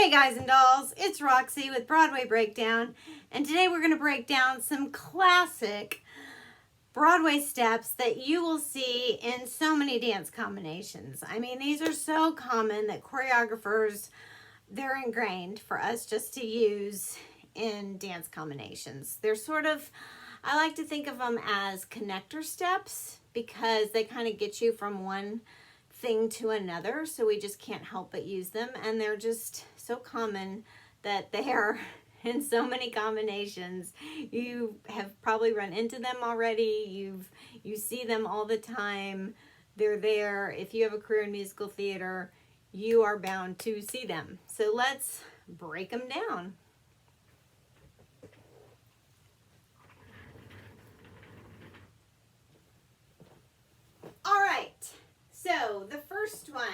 Hey guys and dolls, it's Roxie with Broadway Breakdown, and today we're going to break down some classic Broadway steps that you will see in so many dance combinations. I mean, these are so common that choreographers, they're ingrained for us just to use in dance combinations. They're sort of, I like to think of them as connector steps because they kind of get you from one thing to another, so we just can't help but use them, and they're just so common that they are in so many combinations. You have probably run into them already. You see them all the time. They're there. If you have a career in musical theater, you are bound to see them. So let's break them down. All right. So the first one,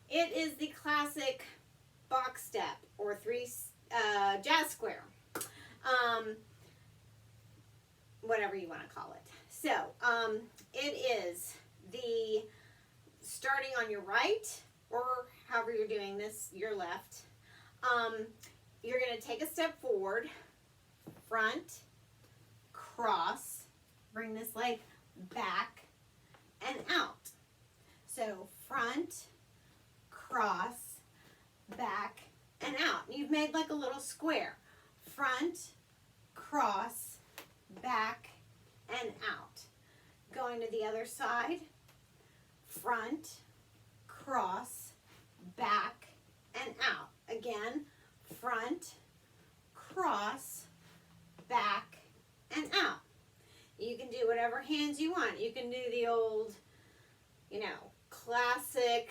it is the classic box step or jazz square, whatever you want to call it. So it is the starting on your right, or however you're doing this, your left. You're going to take a step forward, front, cross, bring this leg back and out. So front, cross, back, and out. You've made like a little square. Front, cross, back, and out. Going to the other side. Front, cross, back, and out. Again, front, cross, back, and out. You can do whatever hands you want. You can do the old, classic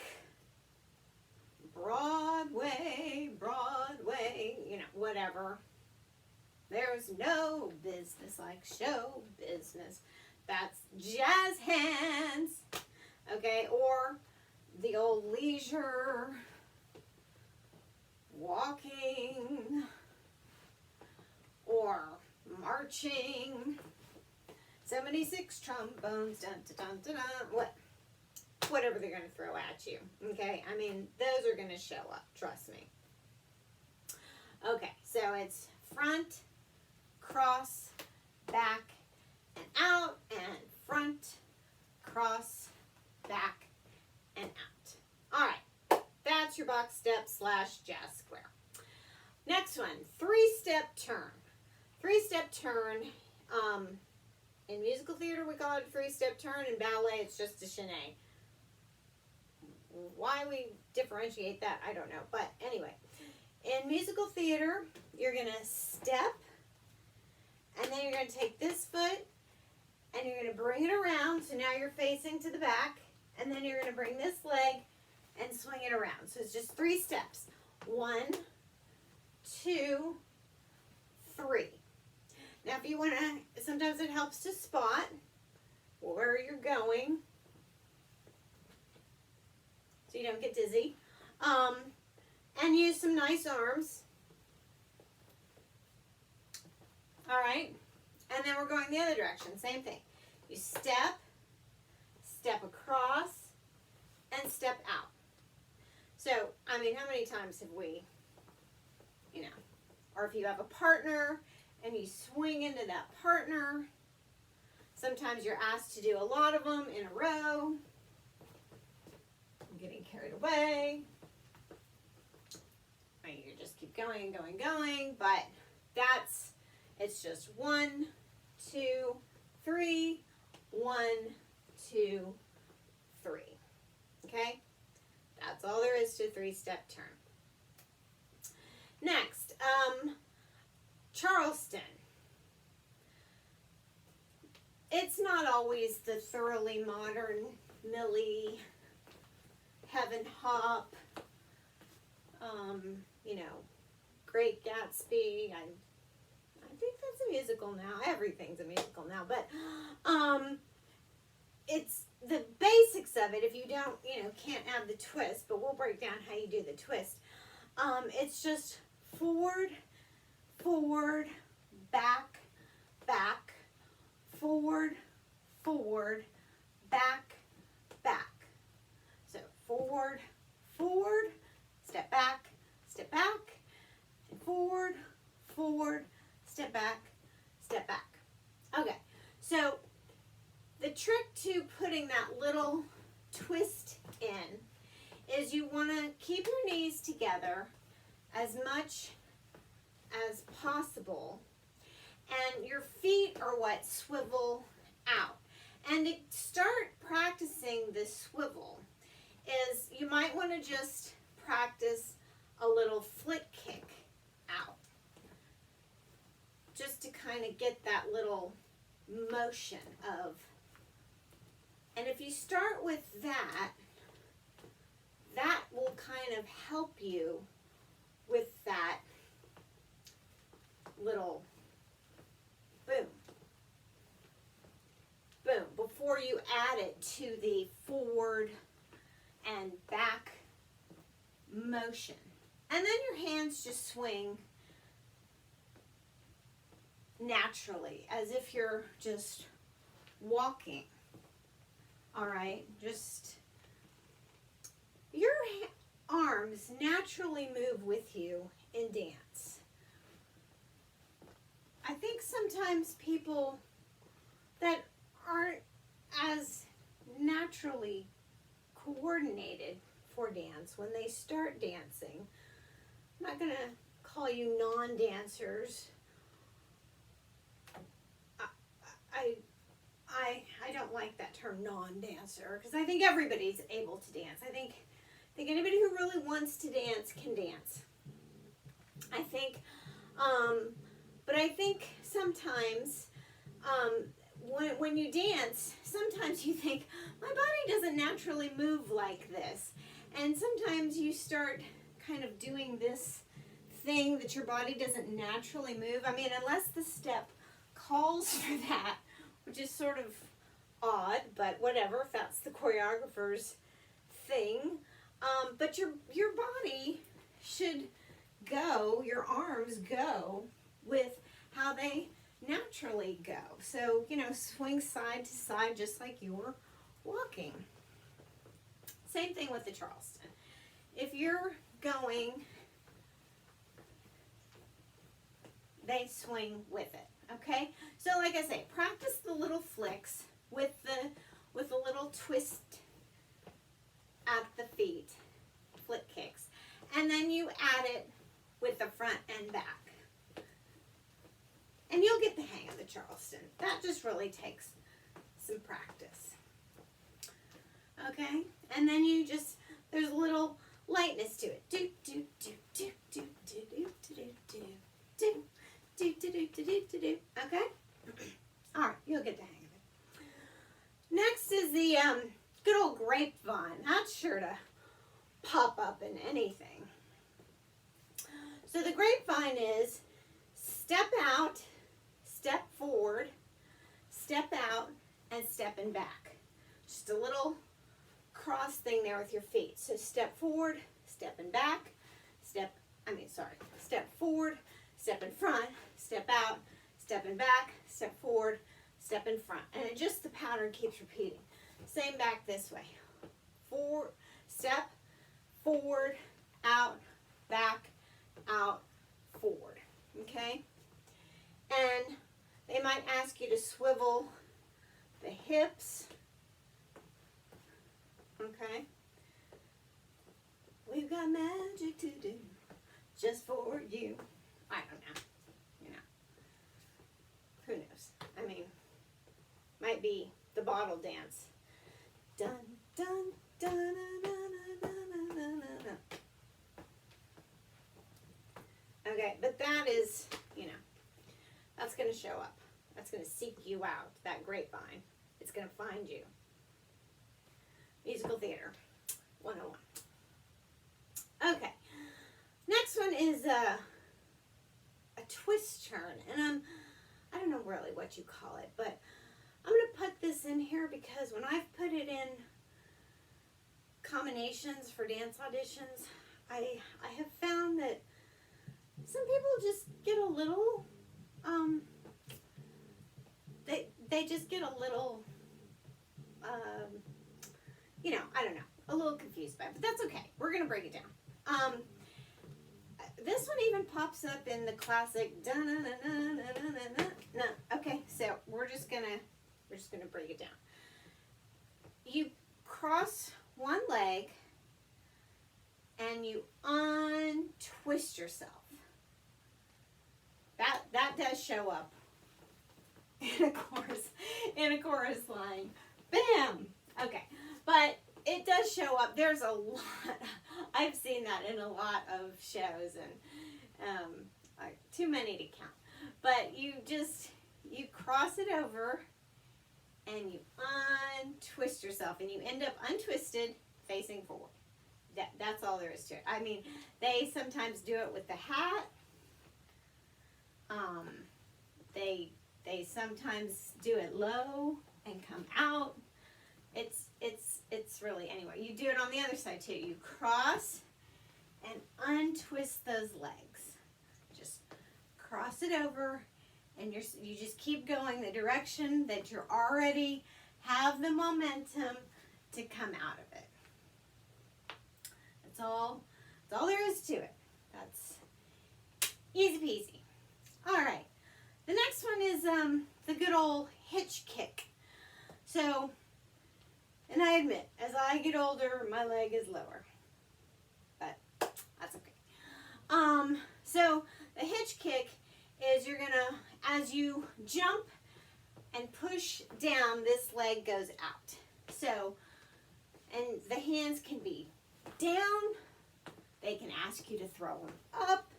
Broadway, whatever. There's no business like show business. That's jazz hands, okay? Or the old leisure, walking, or marching. 76 trombones, dun dun dun dun dun. Whatever they're going to throw at you, okay? I mean, those are going to show up, trust me. Okay, so it's front, cross, back, and out, and front, cross, back, and out. All right, that's your box step / jazz square. Next one, three-step turn. Three-step turn, in musical theater we call it a three-step turn. In ballet, it's just a chaîné. Why we differentiate that, I don't know. But anyway, in musical theater, you're going to step, and then you're going to take this foot, and you're going to bring it around. So now you're facing to the back, and then you're going to bring this leg and swing it around. So it's just 3 steps. 1, 2, 3. Now if you want to, sometimes it helps to spot where you're going, so you don't get dizzy, and use some nice arms. All right, and then we're going the other direction, same thing. You step, step across, and step out. So, I mean, how many times have we, or if you have a partner and you swing into that partner, sometimes you're asked to do a lot of them in a row. Getting carried away. You just keep going, but it's just 1, 2, 3, 1, 2, 3. Okay? That's all there is to a 3-step turn. Next, Charleston. It's not always the thoroughly modern Millie Heaven Hop, Great Gatsby. I think that's a musical now. Everything's a musical now, but it's the basics of it. If you don't, can't add the twist, but we'll break down how you do the twist. It's just forward, forward, back, back, forward, forward, back, back. So forward, forward, step back, forward, step back, step back. Okay, so the trick to putting that little twist in is you want to keep your knees together as much as possible, and your feet are what swivel out. And to start practicing this swivel is you might want to just practice a little flick kick out, just to kind of get that little motion of, and if you start with that, that will kind of help you with that little boom, boom, before you add it to the forward and back motion. And then your hands just swing naturally, as if you're just walking. All right, just your arms naturally move with you in dance. I think sometimes people that aren't as naturally coordinated for dance, when they start dancing, I'm not going to call you non-dancers. I don't like that term non-dancer, because I think everybody's able to dance. I think anybody who really wants to dance can dance. I think, but I think sometimes when you dance, sometimes you think, my body doesn't naturally move like this. And sometimes you start kind of doing this thing that your body doesn't naturally move. I mean, unless the step calls for that, which is sort of odd, but whatever, if that's the choreographer's thing. But your body should go, your arms go with how they naturally go. So, you know, swing side to side just like you're walking. Same thing with the Charleston. If you're going, they swing with it. Okay? So like I say, practice the little flicks with a little twist at the feet, flick kicks. And then you add it with the front and back. And you'll get the hang of the Charleston. That just really takes some practice. Okay? And then you just, there's a little lightness to it. Do, do, do, do, do, do, do, do, do, do, do, do, do, do, do, do, do. Okay? All right, you'll get the hang of it. Next is the good old grapevine. That's sure to pop up in anything. So the grapevine is step out, step forward, step out, and stepping back. Just a little cross thing there with your feet. So step forward, step in back, step forward, step in front, step out, step in back, step forward, step in front. And it just, the pattern keeps repeating. Same back this way. Forward, step, forward, out, back, out, forward. Okay? And they might ask you to swivel the hips. Okay? We've got magic to do just for you. I don't know. You know. Who knows? I mean, might be the bottle dance. Dun, dun, dun, dun, dun, dun, dun, dun, dun. Okay, but that is, you know, that's going to show up. That's going to seek you out, that grapevine. It's going to find you. Musical theater 101. Okay, next one is a twist turn, and I don't know really what you call it, but I'm going to put this in here because when I've put it in combinations for dance auditions, I have found that some people just get a little, they just get a little, you know, I don't know, a little confused by it, but that's okay. We're going to break it down. This one even pops up in the classic da-na-na-na-na-na-na-na. Okay, so we're just gonna break it down. You cross one leg and you untwist yourself. That does show up in a chorus line. Bam! Okay, but it does show up. There's a lot. I've seen that in a lot of shows, and too many to count. But you cross it over, and you untwist yourself, and you end up untwisted, facing forward. That's all there is to it. I mean, they sometimes do it with the hat. They sometimes do it low and come out. It's really, anyway, you do it on the other side too. You cross and untwist those legs. Just cross it over, and you just keep going the direction that you already have the momentum to come out of it. That's all there is to it. That's easy peasy. All right. The next one is the good old hitch kick. So, and I admit, as I get older, my leg is lower, but that's okay. So the hitch kick is you're gonna, as you jump and push down, this leg goes out. So, and the hands can be down. They can ask you to throw them up.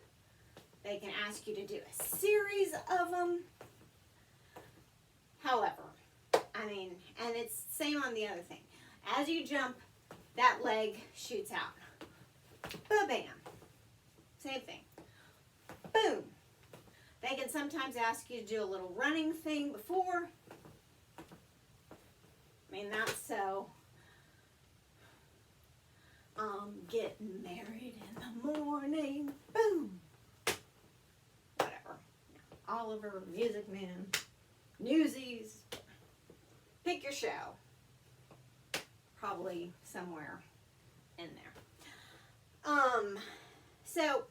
They can ask you to do a series of them. However, I mean, and it's same on the other thing. As you jump, that leg shoots out. Ba-bam. Same thing. Boom. They can sometimes ask you to do a little running thing before. I mean, that's so. Getting married in the morning. Boom. Whatever. Oliver, Music Man, Newsies. Pick your show. Probably somewhere in there. So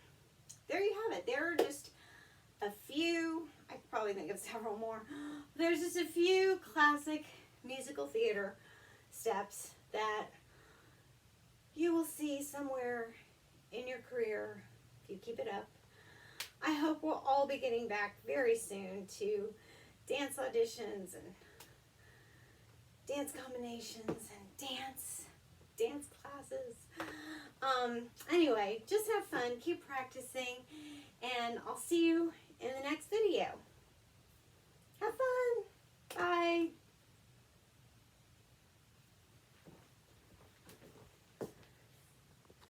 there you have it. There are just a few, I could probably think of several more. There's just a few classic musical theater steps that you will see somewhere in your career if you keep it up. I hope we'll all be getting back very soon to dance auditions and dance combinations and dance classes. Anyway, just have fun, keep practicing, and I'll see you